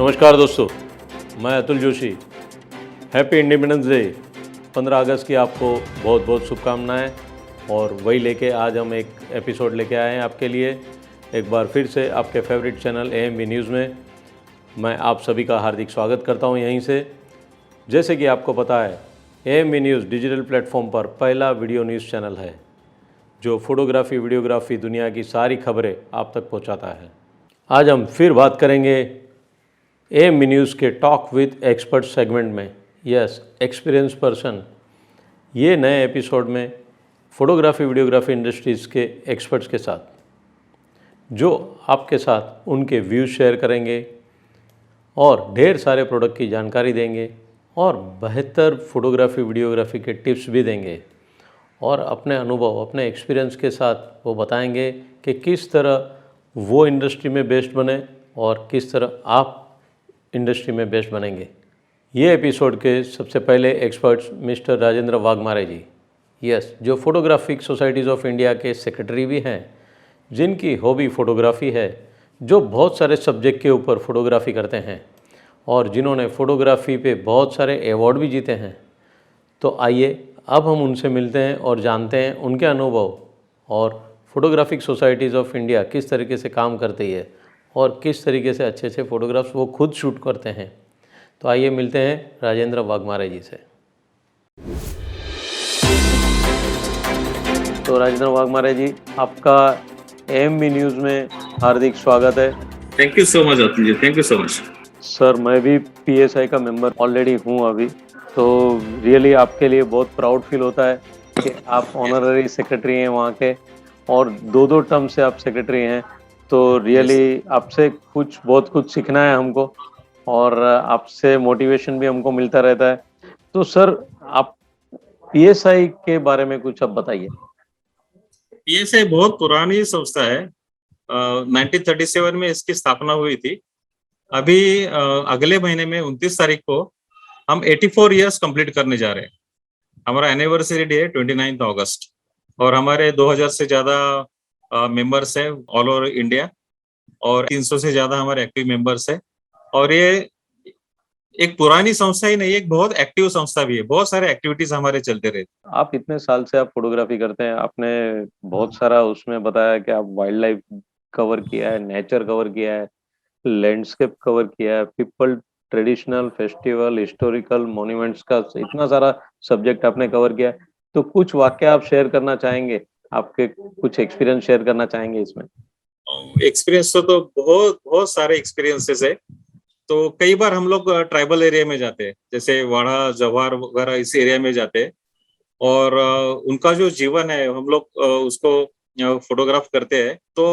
नमस्कार दोस्तों, मैं Atul Joshi. Happy independence day. 15 अगस्त की आपको बहुत बहुत शुभकामनाएं। और वही लेके आज हम एक एपिसोड लेके आए हैं आपके लिए, एक बार फिर से आपके फेवरेट चैनल AMV न्यूज़ में। मैं आप सभी का हार्दिक स्वागत करता हूं यहीं से। जैसे कि आपको पता है, AMV न्यूज़ डिजिटल प्लेटफॉर्म पर पहला वीडियो न्यूज़ चैनल है जो फोटोग्राफी वीडियोग्राफी दुनिया की सारी खबरें आप तक पहुंचाता है। आज हम फिर बात करेंगे AMV न्यूज़ के टॉक विद एक्सपर्ट सेगमेंट में। Yes, experience person. ये नए एपिसोड में फ़ोटोग्राफी वीडियोग्राफी इंडस्ट्रीज़ के एक्सपर्ट्स के साथ जो आपके साथ उनके व्यूज़ शेयर करेंगे और ढेर सारे प्रोडक्ट की जानकारी देंगे और बेहतर फ़ोटोग्राफी वीडियोग्राफी के टिप्स भी देंगे और अपने अनुभव अपने एक्सपीरियंस के साथ वो बताएंगे कि किस तरह वो इंडस्ट्री में बेस्ट बने और किस तरह आप इंडस्ट्री में बेस्ट बनेंगे। ये एपिसोड के सबसे पहले एक्सपर्ट्स मिस्टर राजेंद्र वाघमारे जी, यस, जो फोटोग्राफिक सोसाइटीज़ ऑफ इंडिया के सेक्रेटरी भी हैं, जिनकी हॉबी फ़ोटोग्राफी है, जो बहुत सारे सब्जेक्ट के ऊपर फ़ोटोग्राफी करते हैं और जिन्होंने फ़ोटोग्राफी पे बहुत सारे अवार्ड भी जीते हैं। तो आइए अब हम उनसे मिलते हैं और जानते हैं उनके अनुभव और फोटोग्राफिक सोसाइटीज़ ऑफ इंडिया किस तरीके से काम करती है और किस तरीके से अच्छे अच्छे फ़ोटोग्राफ्स वो खुद शूट करते हैं। तो आइए मिलते हैं राजेंद्र वाघमारे जी से। तो राजेंद्र वाघमारे जी, आपका AMV न्यूज़ में हार्दिक स्वागत है। Thank you so much Atul ji, thank you so much. Sir, मैं भी PSI का मेंबर ऑलरेडी हूँ अभी, तो रियली आपके लिए बहुत प्राउड फील होता है कि आप ऑनररी सेक्रेटरी हैं वहाँ के और दो टर्म से आप सेक्रेटरी हैं। तो रियली आपसे बहुत कुछ सीखना है हमको और आपसे मोटिवेशन भी हमको मिलता रहता है। तो सर, आप PSI के बारे में कुछ अब बताइए। PSI बहुत पुरानी संस्था है। 1937 में इसकी स्थापना हुई थी। अभी अगले महीने में 29 तारीख को हम 84 इयर्स कंप्लीट करने जा रहे हैं। हमारा एनिवर्सरी डे है 29 अगस्त और हमारे 2000 से ज्यादा मेंबर्स है ऑल ओवर इंडिया और 300 से ज्यादा हमारे एक्टिव मेंबर्स है। और ये एक पुरानी संस्था ही नहीं, एक बहुत एक्टिव संस्था भी है। बहुत सारे एक्टिविटीज हमारे चलते रहते। आप इतने साल से आप फोटोग्राफी करते हैं, आपने बहुत सारा उसमें बताया कि आप वाइल्ड लाइफ कवर किया है, नेचर कवर किया है, लैंडस्केप कवर किया है, people, traditional, festival, historical monuments का इतना सारा सब्जेक्ट आपने कवर किया है। तो कुछ वाक्य आप शेयर करना चाहेंगे, आपके कुछ एक्सपीरियंस शेयर करना चाहेंगे इसमें? एक्सपीरियंस तो बहुत बहुत सारे एक्सपीरियंसेस है। तो कई बार हम लोग ट्राइबल एरिया में जाते हैं, जैसे वाड़ा जवार वगैरह इस एरिया में जाते हैं और उनका जो जीवन है हम लोग उसको फोटोग्राफ करते हैं। तो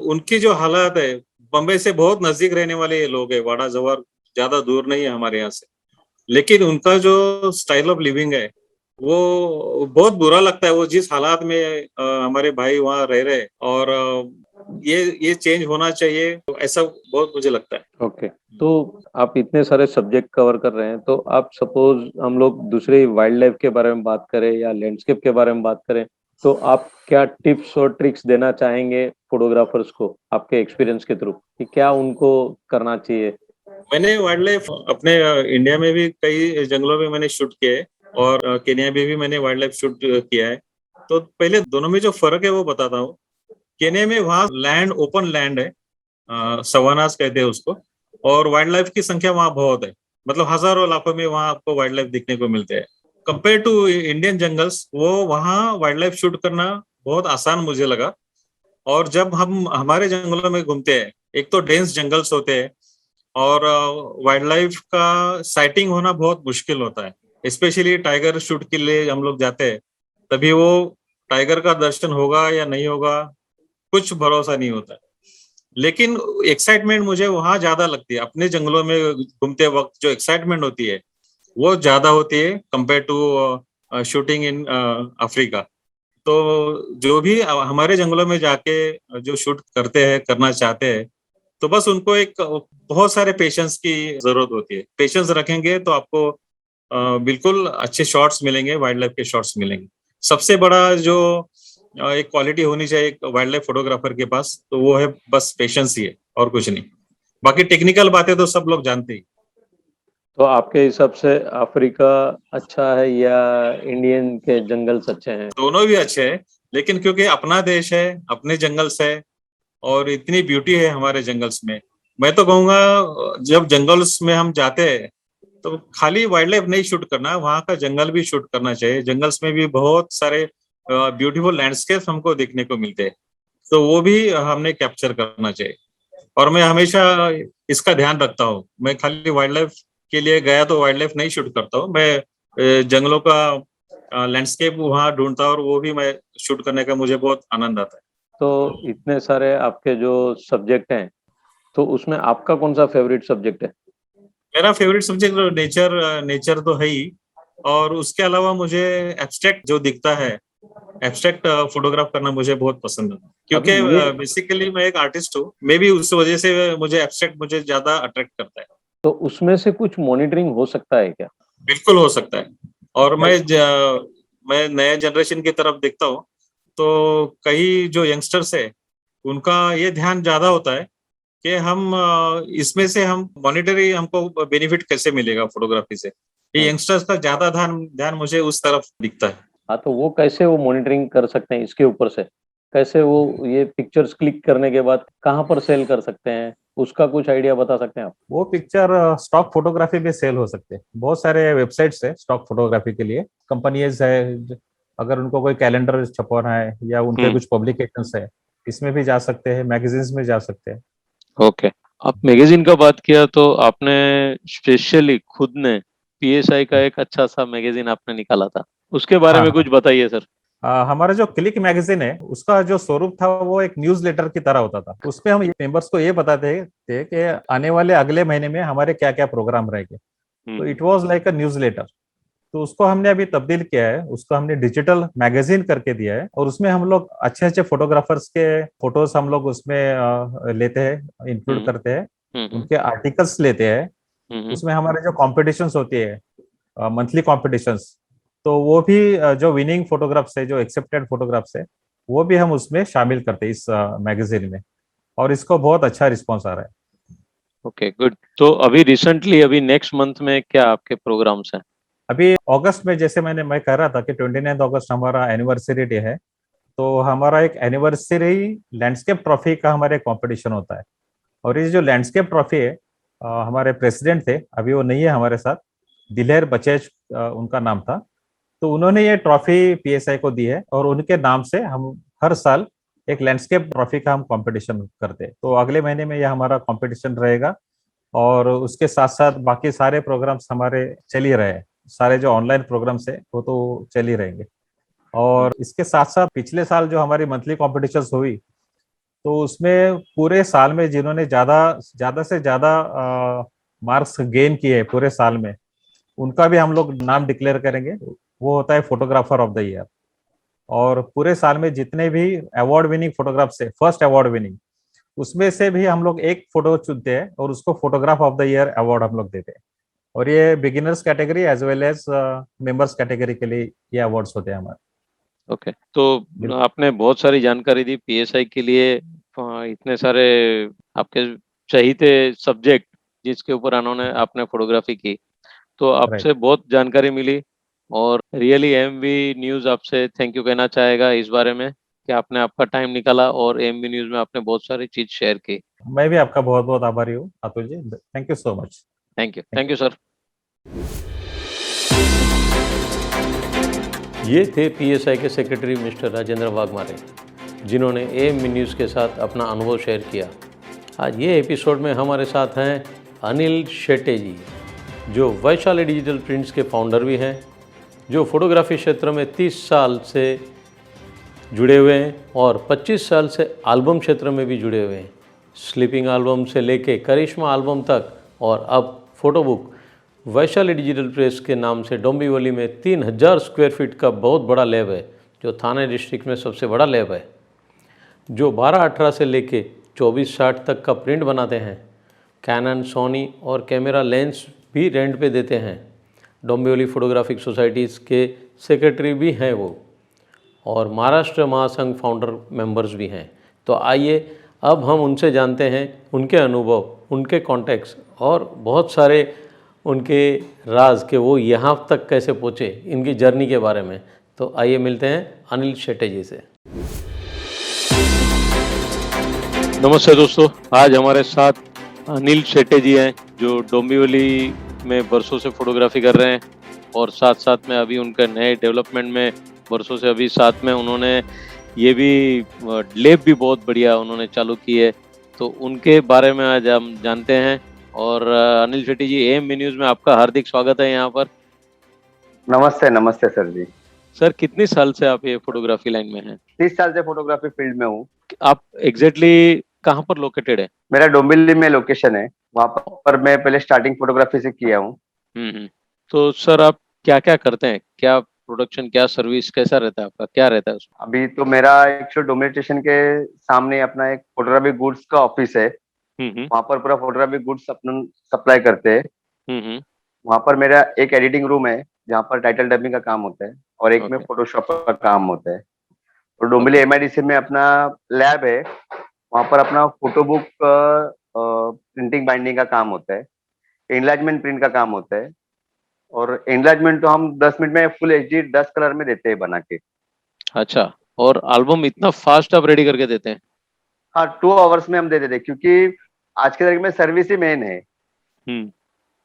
उनकी जो हालात है, बम्बई से बहुत नजदीक रहने वाले ये लोग है, वाड़ा जवार ज्यादा दूर नहीं है हमारे यहाँ से, लेकिन उनका जो स्टाइल ऑफ लिविंग है वो बहुत बुरा लगता है। वो जिस हालात में हमारे भाई वहाँ रह रहे हैं और ये चेंज होना चाहिए, तो ऐसा बहुत मुझे लगता है। ओके, तो आप इतने सारे सब्जेक्ट कवर कर रहे हैं, तो आप सपोज हम लोग दूसरे वाइल्ड लाइफ के बारे में बात करें या लैंडस्केप के बारे में बात करें, तो आप क्या टिप्स और ट्रिक्स देना चाहेंगे फोटोग्राफर्स को आपके एक्सपीरियंस के थ्रू कि क्या उनको करना चाहिए? मैंने वाइल्ड लाइफ अपने इंडिया में भी कई जंगलों में मैंने शूट किया है और केन्या में भी मैंने वाइल्ड लाइफ शूट किया है। तो पहले दोनों में जो फर्क है वो बताता हूँ। केन्या में वहाँ लैंड ओपन लैंड है, सवानास कहते हैं उसको, और वाइल्ड लाइफ की संख्या वहाँ बहुत है। मतलब हजारों लाखों में वहाँ आपको वाइल्ड लाइफ दिखने को मिलते हैं। कंपेयर टू इंडियन जंगल्स, वो वहाँ वाइल्ड लाइफ शूट करना बहुत आसान मुझे लगा। और जब हम हमारे जंगलों में घूमते हैं, एक तो डेंस जंगल्स होते हैं और वाइल्ड लाइफ का साइटिंग होना बहुत मुश्किल होता है। स्पेशली टाइगर शूट के लिए हम लोग जाते हैं, तभी वो टाइगर का दर्शन होगा या नहीं होगा कुछ भरोसा नहीं होता। लेकिन एक्साइटमेंट मुझे वहां ज्यादा लगती है। अपने जंगलों में घूमते वक्त जो एक्साइटमेंट होती है वो ज्यादा होती है compare to shooting in Africa. तो जो भी हमारे जंगलों में जाके जो शूट करते हैं, करना चाहते हैं, तो बस उनको एक बहुत सारे पेशेंस की जरूरत होती है। पेशेंस रखेंगे तो आपको बिल्कुल अच्छे शॉट्स मिलेंगे, वाइल्ड लाइफ के शॉट्स मिलेंगे। सबसे बड़ा जो एक क्वालिटी होनी चाहिए एक वाइल्ड लाइफ फोटोग्राफर के पास, तो वो है बस पेशेंस ही है और कुछ नहीं। बाकी टेक्निकल बातें तो सब लोग जानते ही। तो आपके हिसाब से अफ्रीका अच्छा है या इंडियन के जंगल्स अच्छे हैं? दोनों भी अच्छे हैं, लेकिन क्योंकि अपना देश है, अपने जंगल्स है और इतनी ब्यूटी है हमारे जंगल्स में, मैं तो कहूंगा जब जंगल्स में हम जाते हैं तो खाली वाइल्ड लाइफ नहीं शूट करना, वहाँ का जंगल भी शूट करना चाहिए। जंगल्स में भी बहुत सारे ब्यूटीफुल लैंडस्केप हमको देखने को मिलते हैं, तो वो भी हमने कैप्चर करना चाहिए। और मैं हमेशा इसका ध्यान रखता हूँ, मैं खाली वाइल्ड लाइफ के लिए गया तो वाइल्ड लाइफ नहीं शूट करता हूँ, मैं जंगलों का लैंडस्केप वहाँ ढूंढता हूँ और वो भी मैं शूट करने का मुझे बहुत आनंद आता है। तो इतने सारे आपके जो सब्जेक्ट हैं, तो उसमें आपका कौन सा फेवरेट सब्जेक्ट है? मेरा फेवरेट सब्जेक्ट नेचर नेचर तो है ही, और उसके अलावा मुझे एब्स्ट्रैक्ट जो दिखता है, एब्स्ट्रैक्ट फोटोग्राफ करना मुझे बहुत पसंद है, अभी क्योंकि ये बेसिकली मैं एक आर्टिस्ट हूँ, मे भी उस वजह से मुझे एब्स्ट्रैक्ट मुझे ज्यादा अट्रैक्ट करता है। तो उसमें से कुछ मॉनिटरिंग हो सकता है क्या? बिल्कुल हो सकता है। और कैसे? मैं नए जनरेशन की तरफ देखता हूँ, तो कई जो यंगस्टर्स है उनका ये ध्यान ज्यादा होता है कि हम इसमें से हम मॉनिटरी हमको बेनिफिट कैसे मिलेगा फोटोग्राफी से। ये हम्म। यंगस्टर्स का ज्यादा ध्यान ध्यान मुझे उस तरफ दिखता है। हाँ, तो वो कैसे वो मॉनिटरिंग कर सकते हैं इसके ऊपर से? कैसे वो ये पिक्चर्स क्लिक करने के बाद कहाँ पर सेल कर सकते हैं, उसका कुछ आइडिया बता सकते हैं आप? वो पिक्चर स्टॉक फोटोग्राफी भी सेल हो सकते हैं। बहुत सारे वेबसाइट्स है स्टॉक फोटोग्राफी के लिए, कंपनीज है। अगर उनको कोई कैलेंडर छपवाना है या उनके कुछ पब्लिकेशंस है, इसमें भी जा सकते हैं, मैगजीन्स में जा सकते हैं। ओके। आप मैगजीन का बात किया तो आपने स्पेशली खुद ने पीएसआई का एक अच्छा सा मैगजीन आपने निकाला था, उसके बारे हाँ में हाँ। कुछ बताइए सर। हमारा जो क्लिक मैगजीन है उसका जो स्वरूप था वो एक न्यूज लेटर की तरह होता था। उसमें हम मेंबर्स को ये बताते थे कि आने वाले अगले महीने में हमारे क्या क्या प्रोग्राम रहेंगे। तो it was like a newsletter. तो उसको हमने अभी तब्दील किया है, उसको हमने डिजिटल मैगजीन करके दिया है, और उसमें हम लोग अच्छे अच्छे फोटोग्राफर्स के फोटोज हम लोग उसमें लेते हैं, इंक्लूड हम्म। करते हैं। हम्म। उनके आर्टिकल्स लेते हैं। हम्म। उसमें हमारे जो कॉम्पिटिशन्स होती है, मंथली कॉम्पिटिशन्स, तो वो भी जो विनिंग फोटोग्राफ्स है, जो एक्सेप्टेड फोटोग्राफ्स है, वो भी हम उसमें शामिल करते हैं इस मैगजीन में। और इसको बहुत अच्छा रिस्पॉन्स आ रहा है। Okay, good. तो अभी रिसेंटली अभी नेक्स्ट मंथ में क्या आपके प्रोग्राम्स हैं? अभी अगस्त में, जैसे मैं कह रहा था कि 29 अगस्त हमारा एनिवर्सरी डे है, तो हमारा एक एनिवर्सरी लैंडस्केप ट्रॉफी का हमारे कंपटीशन होता है। और ये जो लैंडस्केप ट्रॉफी है, हमारे प्रेसिडेंट थे, अभी वो नहीं है हमारे साथ, दिलेर बचेज उनका नाम था। तो उन्होंने ये ट्रॉफी पीएसआई को दी है, और उनके नाम से हम हर साल एक लैंडस्केप ट्रॉफी का हम कंपटीशन करते हैं। तो अगले महीने में यह हमारा कंपटीशन रहेगा। और उसके साथ साथ बाकी सारे प्रोग्राम्स हमारे चल ही रहे हैं। सारे जो ऑनलाइन प्रोग्राम्स है वो तो चल ही रहेंगे। और इसके साथ साथ पिछले साल जो हमारी मंथली कॉम्पिटिशन्स हुई, तो उसमें पूरे साल में जिन्होंने ज्यादा ज्यादा से ज्यादा मार्क्स गेन किए पूरे साल में, उनका भी हम लोग नाम डिक्लेयर करेंगे। वो होता है फोटोग्राफर ऑफ द ईयर। और पूरे साल में जितने भी अवार्ड विनिंग फोटोग्राफ्स है, फर्स्ट अवार्ड विनिंग, उसमें से भी हम लोग एक फोटो चुनते हैं और उसको photograph of the year award हम लोग देते हैं। और ये beginners category as well as members category के लिए ये अवार्ड्स होते हैं हमारे। ओके, तो बिल्कुल। आपने बहुत सारी जानकारी दी पीएसआई के लिए। इतने सारे आपके चहीते सब्जेक्ट जिसके ऊपर उन्होंने आपने फोटोग्राफी की, तो राइट। आपसे बहुत जानकारी मिली। और रियली एएमवी न्यूज़ आपसे थैंक यू कहना चाहेगा इस बारे में कि आपने आपका टाइम निकाला और एएमवी न्यूज़ में आपने बहुत सारी चीज शेयर की। मैं भी आपका बहुत बहुत आभारी हूँ Atul ji. Thank you so much. Thank you, thank thank you. You sir. ये थे पीएसआई के सेक्रेटरी मिस्टर राजेंद्र वाघमारे, जिन्होंने एएमवी न्यूज़ के साथ अपना अनुभव शेयर किया। आज ये एपिसोड में हमारे साथ हैं अनिल शेट्टे जी, जो वैशाली डिजिटल प्रिंट्स के फाउंडर भी हैं, जो फोटोग्राफी क्षेत्र में 30 साल से जुड़े हुए हैं और 25 साल से एल्बम क्षेत्र में भी जुड़े हुए हैं। स्लीपिंग एल्बम से लेके करिश्मा एल्बम तक, और अब photo book Vaishali digital press के नाम से डोंबिवली में 3000 स्क्वायर फीट का बहुत बड़ा लैब है, जो थाने डिस्ट्रिक्ट में सबसे बड़ा लैब है, जो 12-18 से लेके 24-60 तक का प्रिंट बनाते हैं। कैनन, सोनी और कैमरा लेंस भी रेंट पे देते हैं। डोंबिवली फोटोग्राफिक सोसाइटीज़ के सेक्रेटरी भी हैं वो, और महाराष्ट्र महासंघ फाउंडर मेंबर्स भी हैं। तो आइए अब हम उनसे जानते हैं उनके अनुभव, उनके कॉन्टेक्स्ट और बहुत सारे उनके राज के वो यहाँ तक कैसे पहुँचे, इनकी जर्नी के बारे में। तो आइए मिलते हैं अनिल शेट्टी जी से। नमस्ते दोस्तों, आज हमारे साथ अनिल शेट्टी जी हैं जो डोंबिवली में बरसों से फोटोग्राफी कर रहे हैं और साथ साथ में अभी उनके नए डेवलपमेंट में बरसों से अभी साथ में उन्होंने ये भी लैब भी बहुत बढ़िया उन्होंने चालू की है। तो उनके बारे में आज हम जानते हैं। और अनिल शेट्टी जी, एएमबी न्यूज़ में आपका हार्दिक स्वागत है यहाँ पर। नमस्ते नमस्ते सर जी। सर, कितने साल से आप ये फोटोग्राफी लाइन में हैं? 30 साल से फोटोग्राफी फील्ड में हूँ। आप एग्जैक्टली कहाँ पर लोकेटेड है? मेरा डोंबिवली में लोकेशन है, वहाँ पर मैं पहले स्टार्टिंग फोटोग्राफी से किया हूँ। तो सर आप क्या क्या करते हैं? क्या प्रोडक्शन, क्या सर्विस, कैसा रहता है आपका, क्या रहता है उसमें? अभी तो मेरा एक्चुअली डोंबिवली स्टेशन के सामने अपना एक फोटोग्राफी गुड्स का ऑफिस है। वहाँ पर पूरा फोटोग्राफी गुड्स अपन सप्लाई करते हैं। वहाँ पर मेरा एक एडिटिंग रूम है जहाँ पर टाइटल डबिंग का काम होता है और एक में फोटोशॉप का काम होता है। और डोंबिवली एमआईडीसी में अपना लैब है, वहाँ पर अपना फोटो बुक प्रिंटिंग बाइंडिंग का काम होता है, एनलार्जमेंट प्रिंट का काम होता है। और एनलार्जमेंट तो हम 10 मिनट में फुल एचडी 10 कलर में देते हैं बना के। अच्छा, और एल्बम इतना फास्ट आप रेडी करके देते हैं? हाँ, 2 आवर्स में हम दे देते हैं क्योंकि आज के तरीके में सर्विस ही मेन है।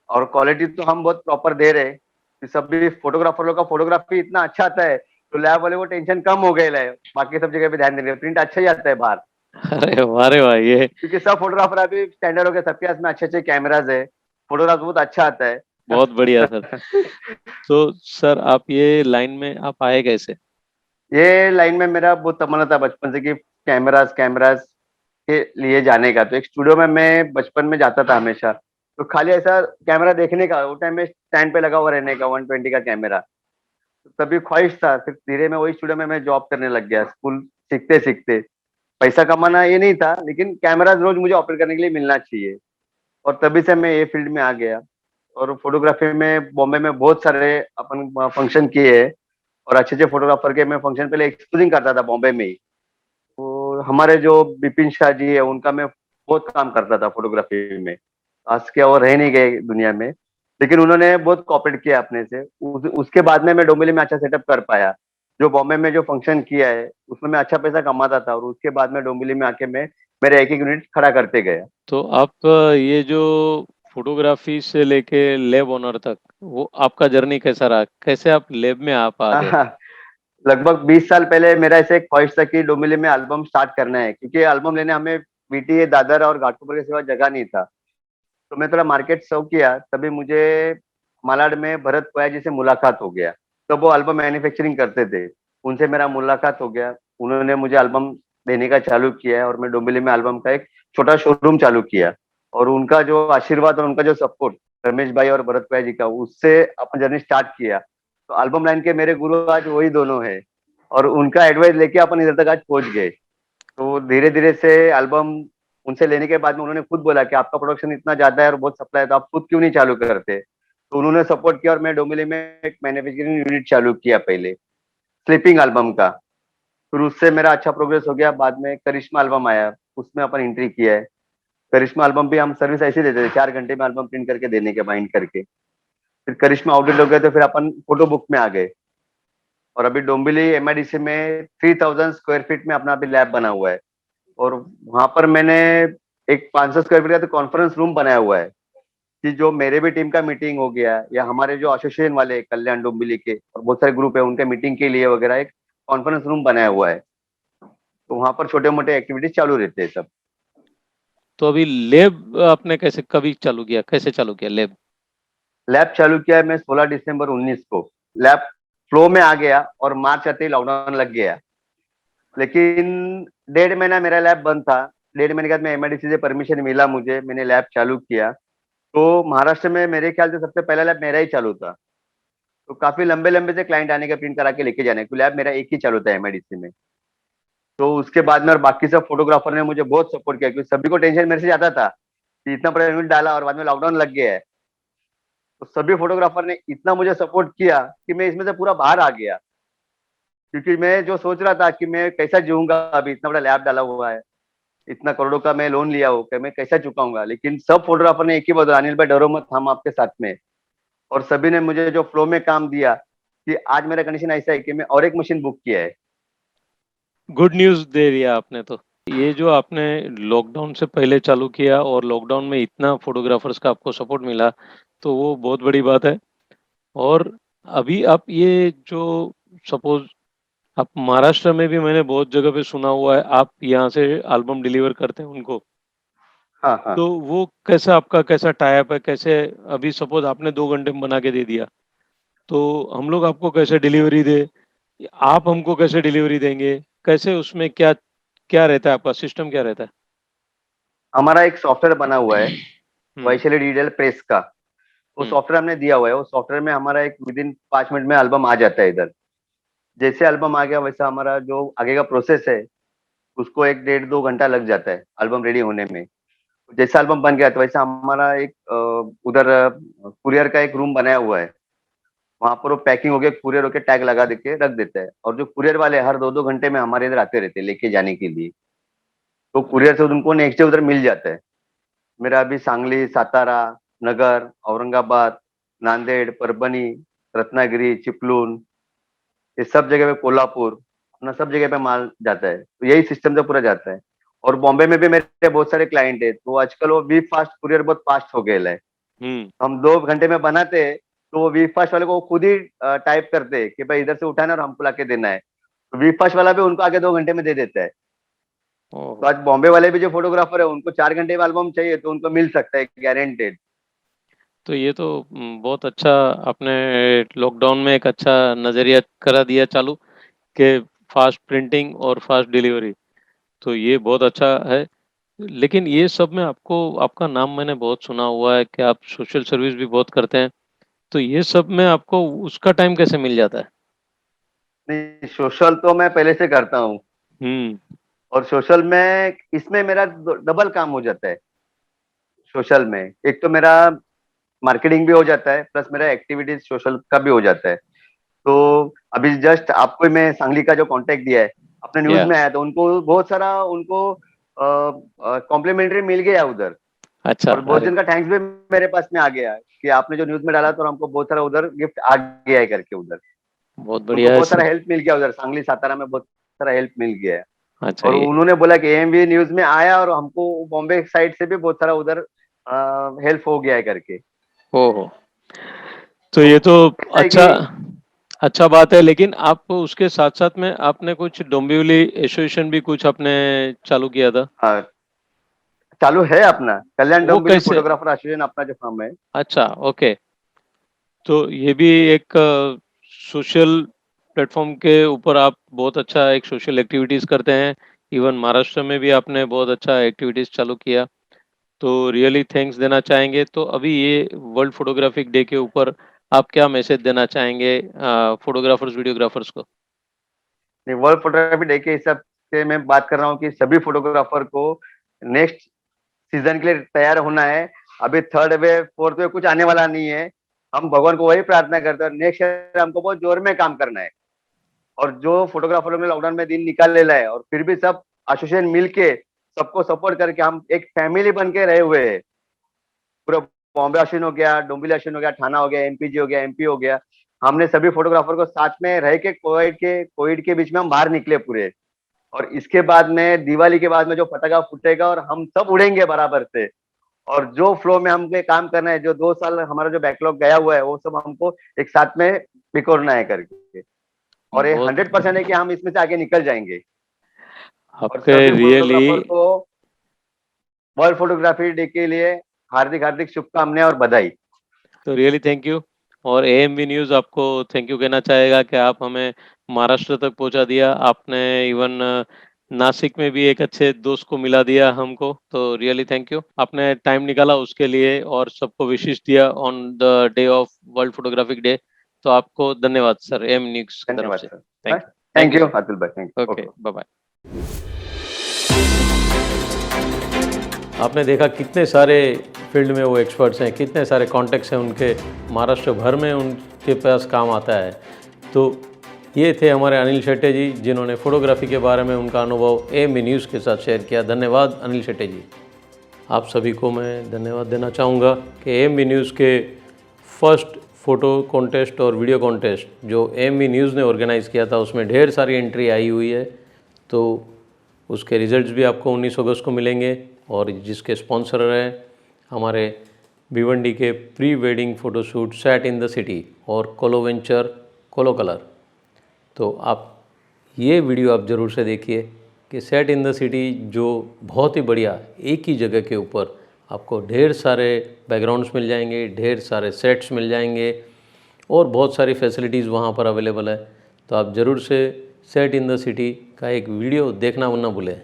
और क्वालिटी तो हम बहुत प्रॉपर दे रहे हैं। सभी फोटोग्राफर लोग का फोटोग्राफी इतना अच्छा आता है तो लैब वाले को टेंशन कम हो गया है, बाकी सब जगह पे ध्यान दे रहे हैं, प्रिंट अच्छा ही आता है बाहर। अरे वाह ये, क्योंकि सब फोटोग्राफर अभी स्टैंडर्ड हो गया, सबके पास में अच्छे अच्छे कैमराज है, फोटोग्राफ बहुत अच्छा आता है। बहुत बढ़िया सर। तो सर आप ये लाइन में आप आए कैसे? ये लाइन में मेरा बहुत तमन्ना था बचपन से कि कैमराज कैमराज के लिए जाने का। तो एक स्टूडियो में मैं बचपन में जाता था हमेशा, तो खाली ऐसा कैमरा देखने का, वो टाइम में स्टैंड पे लगा हुआ रहने का 120 का कैमरा, तो तभी ख्वाहिश था। फिर धीरे में वही स्टूडियो में मैं जॉब करने लग गया। स्कूल सीखते सीखते पैसा कमाना ये नहीं था, लेकिन कैमराज रोज मुझे ऑपरेट करने के लिए मिलना चाहिए और तभी से मैं ये फील्ड में आ गया। और फोटोग्राफी में बॉम्बे में बहुत सारे अपन फंक्शन किए हैं और अच्छे अच्छे फोटोग्राफर के मैं फंक्शन पहले एक्सपोजिंग करता था बॉम्बे में ही। तो हमारे जो बिपिन शाह जी है उनका मैं बहुत काम करता था फोटोग्राफी में। आज के और रह नहीं गए दुनिया में, लेकिन उन्होंने बहुत कॉपरेट किया अपने से। उसके बाद में मैं डोंबिवली में अच्छा सेटअप कर पाया। जो बॉम्बे में जो फंक्शन किया है उसमें मैं अच्छा पैसा कमाता था और उसके बाद में डोंबिवली में आके मैं मेरे एक एक यूनिट खड़ा करते गया। तो आप ये जो फोटोग्राफी से लेके लैब ओनर तक, वो आपका जर्नी कैसा रहा? कैसे आप लैब में आप आ गए? लगभग 20 साल पहले मेरा ऐसे एक ख्वाहिश था कि डोंबिवली में एल्बम स्टार्ट करना है, क्योंकि एल्बम लेने हमें बीटीए, दादर और घाटकोपर के सिवा जगह नहीं था। तो मैं थोड़ा मार्केट सर्व किया, तभी मुझे मालाड में भरत कोया जी से मुलाकात हो गया। तो वो एल्बम मैन्युफैक्चरिंग करते थे, उनसे मेरा मुलाकात हो गया। उन्होंने मुझे एल्बम देने का चालू किया है और मैं डोंबिवली में एल्बम का एक छोटा शोरूम चालू किया। और उनका जो आशीर्वाद और उनका जो सपोर्ट, रमेश भाई और भरत कोया जी का, उससे अपन जर्नी स्टार्ट किया। तो एल्बम लाइन के मेरे गुरु आज वही दोनों है और उनका एडवाइस लेके अपन इधर तक आज पहुंच गए। तो धीरे धीरे से एल्बम उनसे लेने के बाद में उन्होंने खुद बोला कि आपका प्रोडक्शन इतना ज्यादा है और बहुत सप्लाई है, तो आप खुद क्यों नहीं चालू करते। तो उन्होंने सपोर्ट किया और मैं डोंबिवली में एक मैन्युफैक्चरिंग यूनिट चालू किया, पहले स्लीपिंग एल्बम का। फिर उससे मेरा अच्छा प्रोग्रेस हो गया। बाद में करिश्मा एल्बम आया, उसमें अपन एंट्री किया है। करिश्मा एल्बम भी हम सर्विस ऐसे देते थे, 4 घंटे में एल्बम प्रिंट करके देने के, बाइंड करके। फिर करिश्मा आउटलेट हो गया तो फिर अपन फोटो बुक में आ गए। और अभी डोंबिवली एमआईडीसी में 3000 स्क्वायर फीट में अपना अभी लैब बना हुआ है। और वहां पर मैंने एक 500 स्क्वायर फीट का तो कॉन्फ्रेंस रूम बनाया हुआ है कि जो मेरे भी टीम का मीटिंग हो गया या हमारे जो एसोसिएशन वाले कल्याण डोंबिवली के और बहुत सारे ग्रुप है उनके मीटिंग के लिए वगैरह एक कॉन्फ्रेंस रूम बनाया हुआ है। तो वहां पर छोटे मोटे एक्टिविटीज चालू रहते हैं सब। तो अभी लैब आपने कैसे, कभी चालू किया, कैसे चालू किया लैब? लैब चालू किया है मैं 16 दिसंबर 19 को। लैब फ्लो में आ गया और मार्च आते ही लॉकडाउन लग गया। लेकिन 1.5 महीना मेरा लैब बंद था। 1.5 महीने के बाद में एमआईडीसी से परमिशन मिला मुझे, मैंने लैब चालू किया। तो महाराष्ट्र में मेरे ख्याल से सबसे पहला लैब मेरा ही चालू था। तो काफी लंबे लंबे से क्लाइंट आने का, प्रिंट करा के लेके जाने को। लैब मेरा एक ही चालू था एमआईडीसी में। तो उसके बाद में और बाकी सब फोटोग्राफर ने मुझे बहुत सपोर्ट किया, क्योंकि सभी को टेंशन मेरे से ज्यादा था कि इतना बड़ा यूनिट डाला और बाद में लॉकडाउन लग गया है। तो सभी फोटोग्राफर ने इतना मुझे सपोर्ट किया कि मैं इसमें से पूरा बाहर आ गया। क्योंकि मैं जो सोच रहा था कि मैं कैसा जीऊंगा, अभी इतना बड़ा लैब डाला हुआ है, इतना करोड़ों का मैं लोन लिया हूँ कि मैं कैसा चुकाऊंगा, लेकिन सब फोटोग्राफर ने एक ही बोला, अनिल भाई डरो मत, हम आपके साथ में हैं। और सभी ने मुझे जो फ्लो में काम दिया कि आज मेरा कंडीशन ऐसा है कि मैं और एक मशीन बुक किया है। गुड न्यूज़ दे दिया आपने तो। ये जो आपने लॉकडाउन से पहले चालू किया और लॉकडाउन में इतना फोटोग्राफर्स का आपको सपोर्ट मिला, तो वो बहुत बड़ी बात है। और अभी आप ये जो सपोज़ आप महाराष्ट्र में भी मैंने बहुत जगह पे सुना हुआ है, आप यहाँ से एल्बम डिलीवर करते हैं उनको। हाँ हाँ। तो वो कैसा आपका कैसा टाई अप है? कैसे अभी सपोज़ आपने 2 घंटे में बना के दे दिया, तो हम लोग आपको कैसे डिलीवरी दें? आप हमको कैसे डिलीवरी देंगे? कैसे उसमें क्या क्या रहता है आपका सिस्टम क्या रहता है? हमारा एक सॉफ्टवेयर बना हुआ है हुँ, वैशाली डिजिटल प्रेस का। वो हुँ, सॉफ्टवेयर हमने दिया हुआ है, वो सॉफ्टवेयर में हमारा एक विद इन 5 मिनट में एल्बम आ जाता है इधर। जैसे एल्बम आ गया वैसा हमारा जो आगे का प्रोसेस है उसको 1 डेढ़ 2 घंटा लग जाता है एल्बम रेडी होने में। जैसा एल्बम बन गया तो वैसा हमारा एक उधर कुरियर का एक रूम बनाया हुआ है। वहां पर वो पैकिंग हो गया, कुरियर होके टैग लगा देके रख देता है, और जो कुरियर वाले हर 2 2 घंटे में हमारे इधर आते रहते हैं लेके जाने के लिए। तो कुरियर से उनको नेक्स्ट डे उधर मिल जाता है। मेरा अभी सांगली, सातारा, नगर, औरंगाबाद, नांदेड़, परभणी, रत्नागिरी, चिपळूण, ये सब जगह पे, कोल्हापुर, अपना सब जगह पे माल जाता है। तो यही सिस्टम से पूरा जाता है। और बॉम्बे में भी मेरे बहुत सारे क्लाइंट है, तो आजकल वो वी फास्ट कुरियर बहुत फास्ट हो गया है। हुँ, हम 2 घंटे में बनाते हैं, तो वो वी फास्ट वाले को खुद ही टाइप करते हैं कि भाई इधर से उठाना और हमको लाके देना है। तो वी फास्ट वाला भी उनको आगे 2 घंटे में दे देता है। तो ओह! आज बॉम्बे वाले भी जो फोटोग्राफर है उनको 4 घंटे में एल्बम चाहिए तो उनको मिल सकता है, गारंटेड। तो ये तो बहुत अच्छा आपने लॉकडाउन में एक अच्छा नज़रिया करा दिया चालू कि फ़ास्ट प्रिंटिंग और फ़ास्ट डिलीवरी, तो ये बहुत अच्छा है। लेकिन ये सब में आपको आपका नाम मैंने बहुत सुना हुआ है कि आप सोशल सर्विस भी बहुत करते हैं, तो ये सब में आपको उसका टाइम कैसे मिल जाता है? नहीं, सोशल तो मैं पहले से करता हूँ। हुँ, और सोशल में इसमें मेरा डबल काम हो जाता है। सोशल में एक तो मेरा मार्केटिंग भी हो जाता है, प्लस मेरा एक्टिविटीज सोशल का भी हो जाता है। तो अभी जस्ट आपको मैं सांगली का जो कांटेक्ट दिया है, अपने न्यूज या में आया, तो उनको बहुत सारा उनको कॉम्प्लीमेंट्री मिल गया उधर। अच्छा, और बहुत अरे जन का थैंक्स भी मेरे पास में आ गया कि आपने जो न्यूज में डाला तो हमको बहुत सारा उधर गिफ्ट आ गया है करके उधर। बहुत उनको बढ़िया है बहुत सारा सर। हेल्प मिल गया उधर, सांगली सातारा में बहुत सारा हेल्प मिल गया है। अच्छा और ये उन्होंने बोला कि एएमवी न्यूज में आया और हमको बॉम्बे साइड से भी बहुत सारा उधर हेल्प हो गया है करके। ओहो! तो तो ये तो कैसा है अच्छा कि अच्छा बात है, लेकिन आप उसके साथ-साथ में आपने कुछ डोंबिवली एसोसिएशन भी कुछ आपने चालू किया था। चालू है अपना कल्याण वो डोंबिवली कैसे? फोटोग्राफर एसोसिएशन, अपना जो फर्म है। अच्छा, ओके। तो ये भी एक सोशल प्लेटफ़ॉर्म के ऊपर आप बहुत अच्छा एक सोशल एक्टिविटीज़ करते हैं। इवन महाराष्ट्र में भी आपने बहुत अच्छा एक्टिविटीज़ चालू किया। तो रियली थैंक्स देना चाहेंगे। तो अभी ये वर्ल्ड फोटोग्राफिक डे के ऊपर आप क्या मैसेज देना चाहेंगे फोटोग्राफर्स, वीडियोग्राफर्स को? नहीं, वर्ल्ड फोटोग्राफी डे के हिसाब से मैं बात कर रहा हूँ कि सभी फोटोग्राफर को नेक्स्ट सीजन के लिए तैयार होना है। अभी थर्ड वेव फोर्थ वेव कुछ आने वाला नहीं है। हम भगवान को वही प्रार्थना करते हैं, नेक्स्ट ईयर हमको बहुत जोर में काम करना है। और जो फोटोग्राफरों ने लॉकडाउन में दिन निकाल लेना है, और फिर भी सब एसोसिएशन मिलके सबको सपोर्ट करके हम एक फैमिली बन के रहे हुए हैं। पूरा बॉम्बे एसोसिएशन हो गया, डोंबिवली एसोसिएशन हो गया, थाना हो गया, एमपीजी हो गया, एमपी हो गया। हमने सभी फोटोग्राफर को साथ में रह के कोविड के बीच में हम बाहर निकले पूरे। और इसके बाद में दिवाली के बाद में जो पटाखा फूटेगा और हम सब उड़ेंगे बराबर से। और जो फ्लो में हमको काम करना है, जो 2 साल हमारा जो बैकलॉग गया हुआ है वो सब हमको एक साथ में बिकोरना है करके। और ये बहुत 100% है कि हम इसमें से आगे निकल जाएंगे। और आपके सभी रियली फोटोग्राफर को वर्ल्ड फोटोग्राफी डे के लिए हार्दिक हार्दिक शुभकामनाएं और बधाई। तो रियली थैंक यू। और एएमवी न्यूज़ आपको थैंक यू कहना चाहेगा कि आप हमें महाराष्ट्र तक पहुंचा दिया। आपने इवन नासिक में भी एक अच्छे दोस्त को मिला दिया हमको। तो रियली थैंक यू। आपने टाइम निकाला उसके लिए और सबको विशेष दिया on the day of world photographic day. तो आपको धन्यवाद सर एम न्यूज़ की तरफ धन्यवाद से। Sir. Thank thank you you sir. Atul भाई, thank you. Okay, okay. Bye bye. आपने देखा कितने सारे फील्ड में वो एक्सपर्ट्स हैं, कितने सारे कॉन्टेक्ट्स हैं उनके, महाराष्ट्र भर में उनके पास काम आता है। तो ये थे हमारे अनिल शेट्टे जी, जिन्होंने फोटोग्राफी के बारे में उनका अनुभव एएमबी न्यूज़ के साथ शेयर किया। धन्यवाद अनिल शेट्टे जी। आप सभी को मैं धन्यवाद देना चाहूँगा कि एएमबी न्यूज़ के फर्स्ट फ़ोटो कॉन्टेस्ट और वीडियो कॉन्टेस्ट जो एएमबी न्यूज़ ने ऑर्गेनाइज़ किया था, उसमें ढेर सारी एंट्री आई हुई है। तो उसके रिजल्ट्स भी आपको 19 अगस्त को मिलेंगे, और जिसके स्पॉन्सर हैं हमारे भिवंडी के pre wedding photoshoot set in the city और कोलो वेंचर कोलो कलर। तो आप ये वीडियो आप ज़रूर से देखिए कि सेट इन द सिटी जो बहुत ही बढ़िया एक ही जगह के ऊपर आपको ढेर सारे बैकग्राउंड्स मिल जाएंगे, ढेर सारे सेट्स मिल जाएंगे और बहुत सारी फैसिलिटीज़ वहाँ पर अवेलेबल है। तो आप ज़रूर से सेट इन द सिटी का एक वीडियो देखना ना भूलें।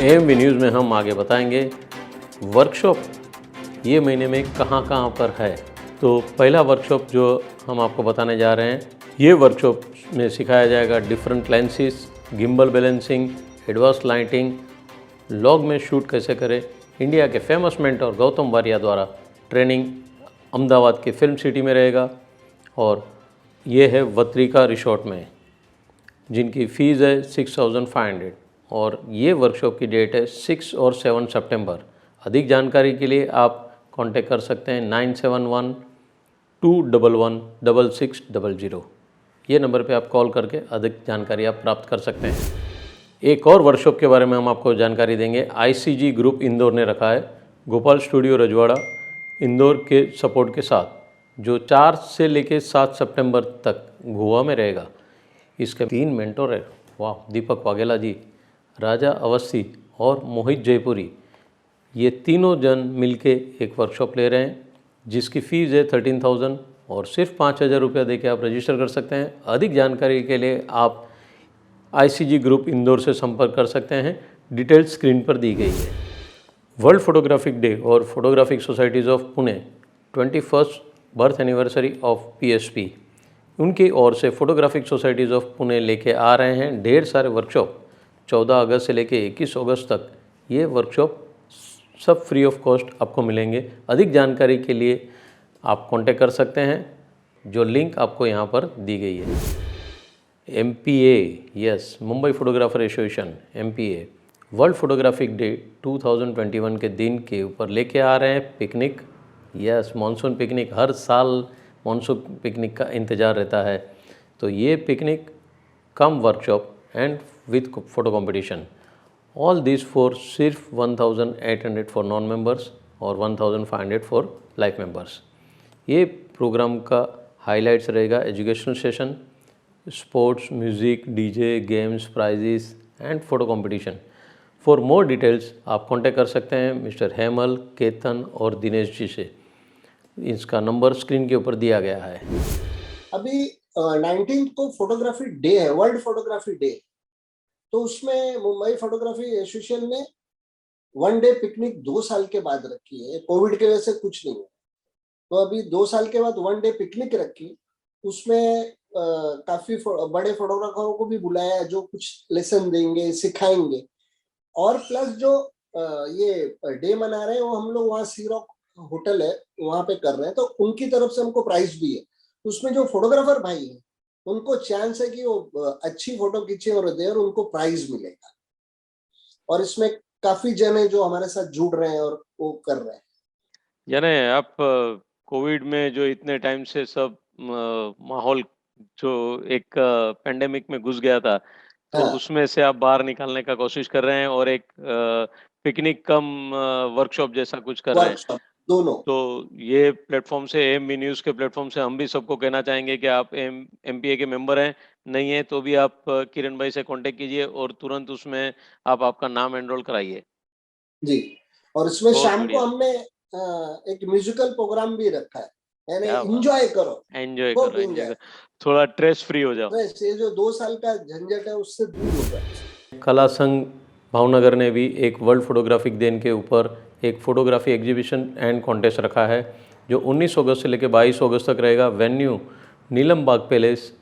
एएमबी न्यूज़ में हम आगे बताएंगे वर्कशॉप ये महीने में कहाँ कहाँ पर है। तो पहला वर्कशॉप जो हम आपको बताने जा रहे हैं, ये वर्कशॉप में सिखाया जाएगा different lenses, gimbal balancing, advance lighting, log में शूट कैसे करें। इंडिया के फेमस मेंटर गौतम वारिया द्वारा ट्रेनिंग अहमदाबाद के फिल्म सिटी में रहेगा, और ये है वत्रिका रिसोर्ट में, जिनकी फ़ीस है 6500, और ये वर्कशॉप की डेट है 6 और 7 सितंबर। अधिक जानकारी के लिए आप कांटेक्ट कर सकते हैं 9712116600। ये नंबर पे आप कॉल करके अधिक जानकारी आप प्राप्त कर सकते हैं। एक और वर्कशॉप के बारे में हम आपको जानकारी देंगे। आईसीजी ग्रुप इंदौर ने रखा है, गोपाल स्टूडियो रजवाड़ा इंदौर के सपोर्ट के साथ, जो 4 से लेकर 7 सितंबर तक गोवा में रहेगा। इसके 3 मेंटर है, वाह, दीपक वाघेला जी, राजा अवस्थी और मोहित जयपुरी। ये तीनों जन मिलके एक वर्कशॉप ले रहे हैं, जिसकी फ़ीस है 13,000, और सिर्फ 5,000 रुपया दे के आप रजिस्टर कर सकते हैं। अधिक जानकारी के लिए आप आईसीजी ग्रुप इंदौर से संपर्क कर सकते हैं, डिटेल्स स्क्रीन पर दी गई है। वर्ल्ड फोटोग्राफिक डे और photographic societies of Pune 21st birth anniversary of PSP, उनकी ओर से फोटोग्राफिक सोसाइटीज़ ऑफ पुणे लेके आ रहे हैं ढेर सारे वर्कशॉप। 14 अगस्त से लेके 21 अगस्त तक ये वर्कशॉप सब फ्री ऑफ कॉस्ट आपको मिलेंगे। अधिक जानकारी के लिए आप कांटेक्ट कर सकते हैं, जो लिंक आपको यहाँ पर दी गई है। MPA, yes, Mumbai photographer association MPA world photographic day 2021 के दिन के ऊपर लेके आ रहे हैं पिकनिक। यस, मानसून पिकनिक, हर साल मानसून पिकनिक का इंतज़ार रहता है। तो ये picnic cum workshop and with photo competition, all this for सिर्फ 1,800 फॉर नॉन मेंबर्स और 1,500 फॉर लाइफ मेंबर्स। ये प्रोग्राम का हाइलाइट्स रहेगा educational session, sports, music, DJ, games, prizes and photo competition. For more details आप contact कर सकते हैं mister Hemal, Ketan और दिनेश जी से। इसका नंबर स्क्रीन के ऊपर दिया गया है। अभी 19 को फोटोग्राफी डे है, वर्ल्ड फोटोग्राफी डे। तो उसमें मुंबई फोटोग्राफी एसोसिएशन ने 1 डे पिकनिक 2 साल के बाद रखी है, कोविड की वजह से कुछ नहीं है। तो अभी 2 साल के बाद 1 डे पिकनिक रखी, उसमें काफी बड़े फोटोग्राफरों को भी बुलाया, जो कुछ लेसन देंगे, सिखाएंगे। और प्लस जो ये डे मना रहे हैं वो हम लोग वहाँ सी रॉक होटल है वहाँ पे कर रहे हैं, तो उनकी तरफ से हमको प्राइज भी है। उसमें जो फोटोग्राफर भाई है उनको चांस है कि वो अच्छी फोटो खींचे और दे, और उनको प्राइज मिलेगा। और इसमें काफी जन है जो हमारे साथ जुड़ रहे हैं और वो कर रहे हैं। यानी आप कोविड में जो इतने टाइम से सब माहौल जो एक पेंडेमिक में घुस गया था, तो हाँ। उसमें से आप बाहर निकालने का कोशिश कर रहे हैं और एक पिकनिक कम वर्कशॉप जैसा कुछ कर रहे हैं। वर्कशॉप दोनों। तो ये प्लेटफॉर्म से, एएमबी न्यूज़ के प्लेटफॉर्म से हम भी सबको कहना चाहेंगे कि आप MPA के मेंबर हैं, नहीं है तो भी आप किरण भाई से कांटेक्ट कीजिए और तुरंत उसमें आप आपका नाम एनरोल कराइए। जी, और इसमें बहुत शाम को बढ़िया। हमने एक म्यूजिकल प्रोग्राम भी रखा है, यानी क्या बात। एंजॉय करो, एंजॉय खूब करो, एंजॉय एंजॉय, करो, थोड़ा स्ट्रेस फ्री हो जाओ। बस ये जो 2 साल का झंझट है उससे दूर हो जाए। कला संघ भावनगर ने भी एक वर्ल्ड फोटोग्राफिक दिन के ऊपर एक फोटोग्राफी एग्जीबिशन एंड कॉन्टेस्ट रखा है जो 19 अगस्त से लेकर 22 अगस्त तक रहेगा। Venue Neelam Bagh palace,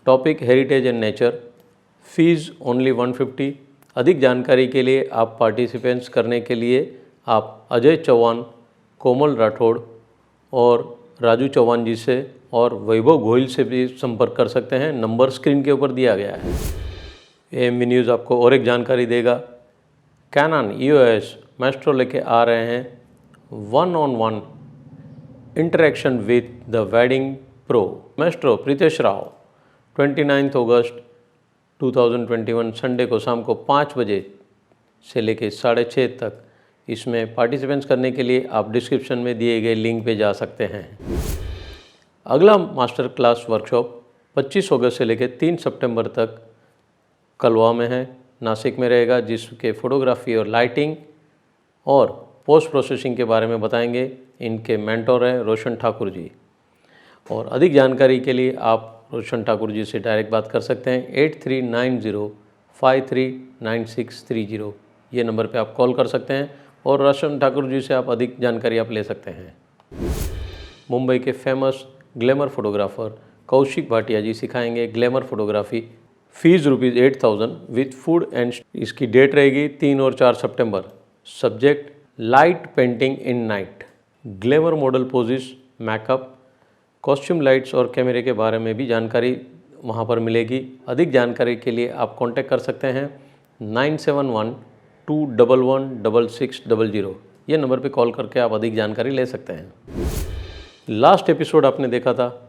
topic heritage and nature, fees only 150। अधिक जानकारी के लिए आप पार्टिसिपेंट्स करने के लिए आप अजय चौहान, कोमल राठौड़ और राजू चौहान जी से और वैभव गोयल से भी संपर्क कर सकते हैं। नंबर स्क्रीन के ऊपर दिया गया है। AMV न्यूज़ आपको और एक जानकारी देगा। कैनन EOS माइस्ट्रो लेके आ रहे हैं 1-on-1 interaction with the wedding pro. Maestro Pritesh Rao 29 August 2021 Sunday को शाम को 5 बजे से लेके 6:30 तक इसमें पार्टिसिपेंट्स करने के लिए आप डिस्क्रिप्शन में दिए गए लिंक पे जा सकते हैं। अगला मास्टर क्लास वर्कशॉप 25 अगस्त से लेकर 3 सितंबर तक कलवा में है, नासिक में रहेगा, जिसके फोटोग्राफी और लाइटिंग और पोस्ट प्रोसेसिंग के बारे में बताएंगे। इनके मेंटोर हैं रोशन ठाकुर जी। और अधिक जानकारी के लिए आप रोशन ठाकुर जी से डायरेक्ट बात कर सकते हैं 8390539630। ये नंबर पे आप कॉल कर सकते हैं और रोशन ठाकुर जी से आप अधिक जानकारी आप ले सकते हैं। मुंबई के famous glamour photographer Kaushik Bhatia ji सिखाएंगे glamour photography. Fees ₹8000 with food and. इसकी डेट रहेगी 3 और 4 सितंबर। Subject light painting in night, glamour model poses, makeup, costume lights और कैमरे के बारे में भी जानकारी वहाँ पर मिलेगी। अधिक जानकारी के लिए आप कांटेक्ट कर सकते हैं 9712116600। ये नंबर पे कॉल करके आप अधिक जानकारी ले सकते हैं। लास्ट एपिसोड आपने देखा था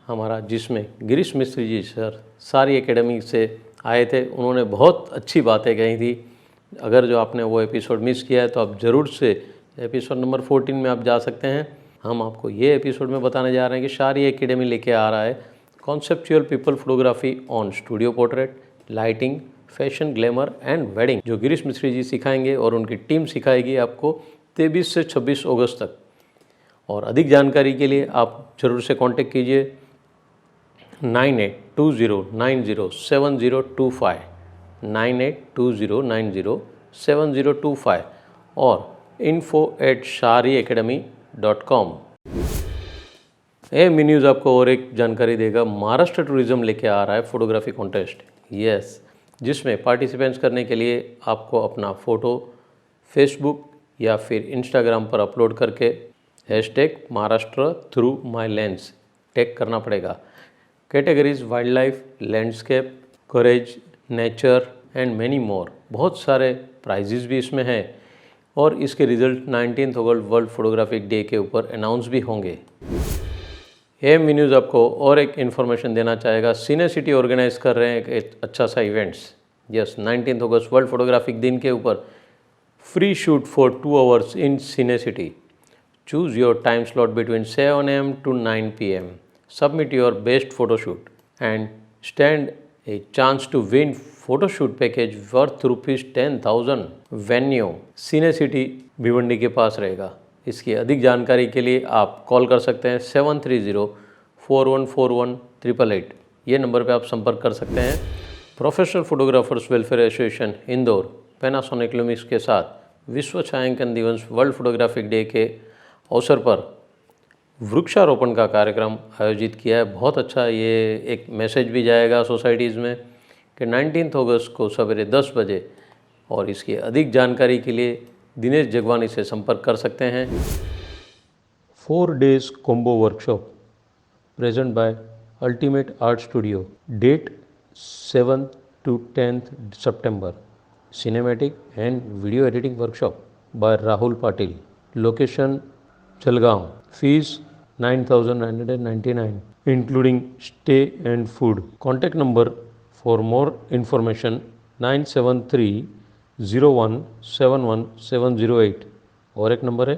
हमारा, जिसमें गिरीश मिस्त्री जी सर सारी एकेडमी से आए थे। उन्होंने बहुत अच्छी बातें कही थी। अगर जो आपने वो एपिसोड मिस किया है तो आप ज़रूर से एपिसोड नंबर 14 में आप जा सकते हैं। हम आपको ये एपिसोड में बताने जा रहे हैं कि सारी एकेडमी लेके आ रहा है conceptual people photography on studio portrait, lighting, fashion, glamour and wedding, जो गिरीश मिस्त्री जी सिखाएंगे और उनकी टीम सिखाएगी आपको 23 से 26 अगस्त तक। और अधिक जानकारी के लिए आप ज़रूर से कांटेक्ट कीजिए 9820907025, 9820907025 और info@shariacademy.com। AMV न्यूज़ आपको और एक जानकारी देगा। महाराष्ट्र टूरिज्म लेके आ रहा है फोटोग्राफी कॉन्टेस्ट, यस, जिसमें पार्टिसिपेंट्स करने के लिए आपको अपना फ़ोटो फेसबुक या फिर इंस्टाग्राम पर अपलोड करके #Maharashtra through my lens tag करना पड़ेगा। Categories wild life, landscape, courage, nature and many more. बहुत सारे प्राइजेस भी इसमें हैं और इसके रिजल्ट 19 अगस्त वर्ल्ड फोटोग्राफिक डे के ऊपर अनाउंस भी होंगे। AMV न्यूज़ आपको और एक इन्फॉर्मेशन देना चाहेगा। सिने सिटी ऑर्गेनाइज कर रहे हैं एक अच्छा सा इवेंट्स, यस, 19 अगस्त वर्ल्ड फोटोग्राफिक दिन के ऊपर free shoot for 2 hours in cine city. Choose your time slot between 7 AM to 9 PM. Submit your best photo shoot and stand a chance to win photo shoot package worth ₹10,000। Venue cine city Bhiwandi के पास रहेगा। इसकी अधिक जानकारी के लिए आप call कर सकते हैं 7304141888। ये नंबर पे आप संपर्क कर सकते हैं। Professional photographers welfare association Indore Panasonic Lumix के साथ विश्व छायांकन दिवस वर्ल्ड फोटोग्राफिक डे के अवसर पर वृक्षारोपण का कार्यक्रम आयोजित किया है। बहुत अच्छा, ये एक मैसेज भी जाएगा सोसाइटीज़ में कि 19 अगस्त को सवेरे 10 बजे। और इसकी अधिक जानकारी के लिए दिनेश जगवानी से संपर्क कर सकते हैं। 4 days combo workshop present by Ultimate Art Studio, date 7th to 10th September, cinematic and video editing workshop by Rahul Patil, location Jalgaon, fees 9,999 including stay and food. Contact number for more information 9730171708 और एक number है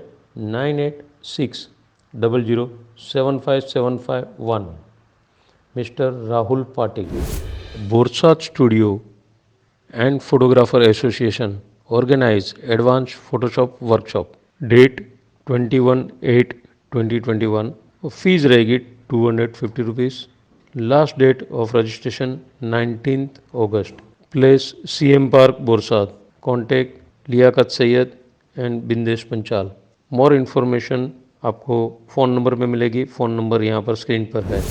9860075751। Mister Rahul Patil. Borsad studio and photographer association organize advanced Photoshop workshop, date 21/8/2021, fees रहेगी 250 rupees. Last date of registration 19th August. Place CM park Borsad. Contact Liyakat Sayyed and Bindesh Panchal. More information आपको phone number में मिलेगी। Phone number यहाँ पर screen पर है।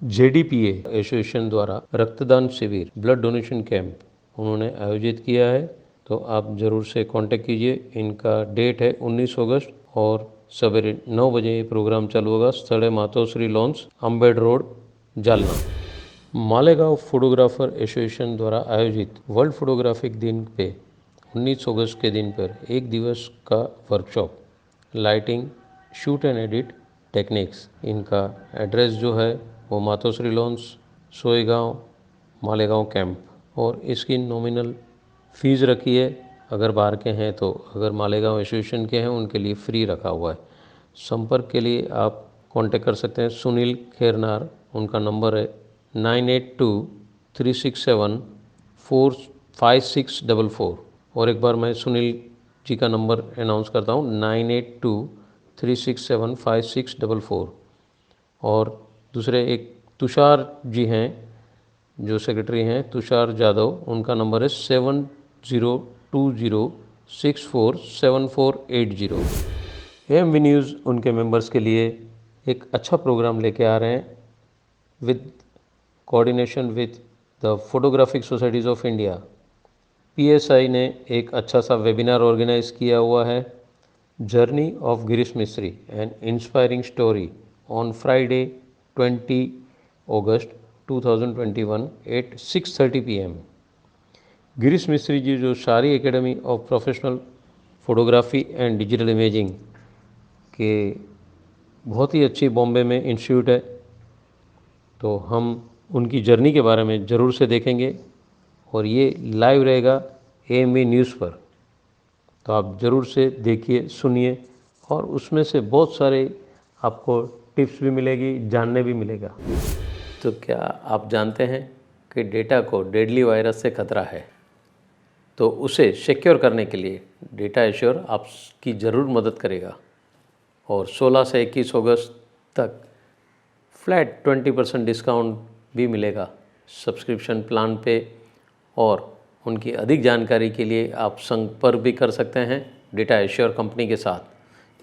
JDPA association द्वारा रक्तदान शिविर ब्लड डोनेशन कैंप उन्होंने आयोजित किया है, तो आप ज़रूर से कांटेक्ट कीजिए। इनका डेट है 19 अगस्त और सवेरे 9 बजे ये प्रोग्राम चालू होगा। स्थल है Matoshri lawns, Ambad road, Jalna. Malegaon photographer association द्वारा आयोजित वर्ल्ड फोटोग्राफिक दिन पे 19 अगस्त के दिन पर एक दिवस का workshop lighting, shoot and edit techniques. इनका एड्रेस जो है वो मातोश्री लॉन्स, सोईगांव, मालेगांव कैंप। और इसकी नॉमिनल फ़ीस रखी है। अगर बाहर के हैं तो, अगर मालेगांव एसोसिएशन के हैं उनके लिए फ्री रखा हुआ है। संपर्क के लिए आप कांटेक्ट कर सकते हैं सुनील खेरनार। उनका नंबर है 9823674564। और एक बार मैं सुनील जी का नंबर अनाउंस करता हूँ 9823675644। और दूसरे एक तुषार जी हैं जो सेक्रेटरी हैं, तुषार जादव। उनका नंबर है 7020647480। AMV न्यूज़ उनके मेंबर्स के लिए एक अच्छा प्रोग्राम लेके आ रहे हैं with coordination with the photographic societies of India. PSI ने एक अच्छा सा वेबिनार ऑर्गेनाइज किया हुआ है, journey of Girish Mistry an inspiring story, on Friday 20 August 2021 at 6:30 PM। Girish Mistry ji जो Shari academy of professional photography and digital imaging के बहुत ही अच्छी बॉम्बे में इंस्टीट्यूट है, तो हम उनकी जर्नी के बारे में ज़रूर से देखेंगे। और ये लाइव रहेगा AMV न्यूज़ पर, तो आप ज़रूर से देखिए, सुनिए, और उसमें से बहुत सारे आपको टिप्स भी मिलेगी, जानने भी मिलेगा। तो क्या आप जानते हैं कि डेटा को डेडली वायरस से खतरा है, तो उसे सिक्योर करने के लिए डेटा एश्योर आपकी ज़रूर मदद करेगा। और 16 से 21 अगस्त तक फ्लैट 20% डिस्काउंट भी मिलेगा सब्सक्रिप्शन प्लान पे। और उनकी अधिक जानकारी के लिए आप संपर्क भी कर सकते हैं डेटा एश्योर कंपनी के साथ,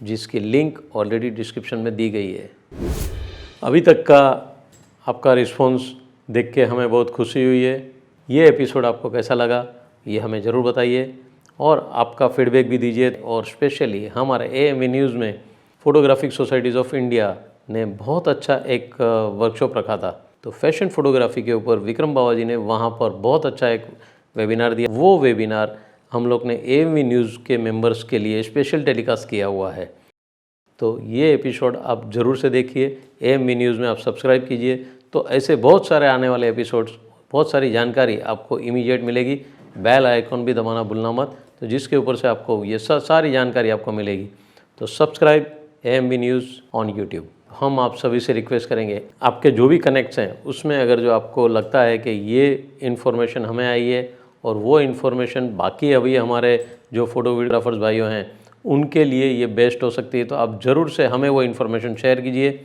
जिसकी लिंक ऑलरेडी डिस्क्रिप्शन में दी गई है। अभी तक का आपका रिस्पॉन्स देख के हमें बहुत खुशी हुई है। ये एपिसोड आपको कैसा लगा ये हमें ज़रूर बताइए, और आपका फीडबैक भी दीजिए। और स्पेशली हमारे AMV न्यूज़ में फोटोग्राफिक सोसाइटीज़ ऑफ इंडिया ने बहुत अच्छा एक वर्कशॉप रखा था, तो फैशन फोटोग्राफी के ऊपर विक्रम बाबा जी ने वहाँ पर बहुत अच्छा एक वेबिनार दिया। वो वेबिनार हम लोग ने AMV न्यूज़ के मेंबर्स के लिए स्पेशल टेलीकास्ट किया हुआ है। तो ये एपिसोड आप ज़रूर से देखिए, AMV न्यूज़ में आप सब्सक्राइब कीजिए, तो ऐसे बहुत सारे आने वाले एपिसोड्स, बहुत सारी जानकारी आपको इमीडिएट मिलेगी। बेल आइकॉन भी दबाना भूलना मत, तो जिसके ऊपर से आपको ये सारी जानकारी आपको मिलेगी। तो subscribe AMV news on YouTube. हम आप सभी से रिक्वेस्ट करेंगे, आपके जो भी कनेक्ट्स हैं उसमें अगर जो आपको लगता है कि ये इन्फॉर्मेशन हमें आई है और वो इन्फॉर्मेशन बाकी अभी हमारे जो फोटोग्राफर्स भाइयों हैं उनके लिए ये बेस्ट हो सकती है, तो आप ज़रूर से हमें वो इन्फॉर्मेशन शेयर कीजिए।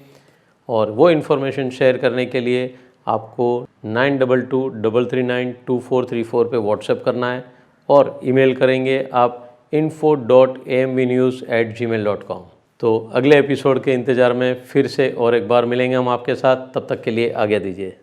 और वो इन्फॉर्मेशन शेयर करने के लिए आपको 9223392434 पे व्हाट्सएप करना है, और ईमेल करेंगे आप info.amvnews@gmail.com। तो अगले एपिसोड के इंतज़ार में फिर से और एक बार मिलेंगे हम आपके साथ। तब तक के लिए आज्ञा दीजिए।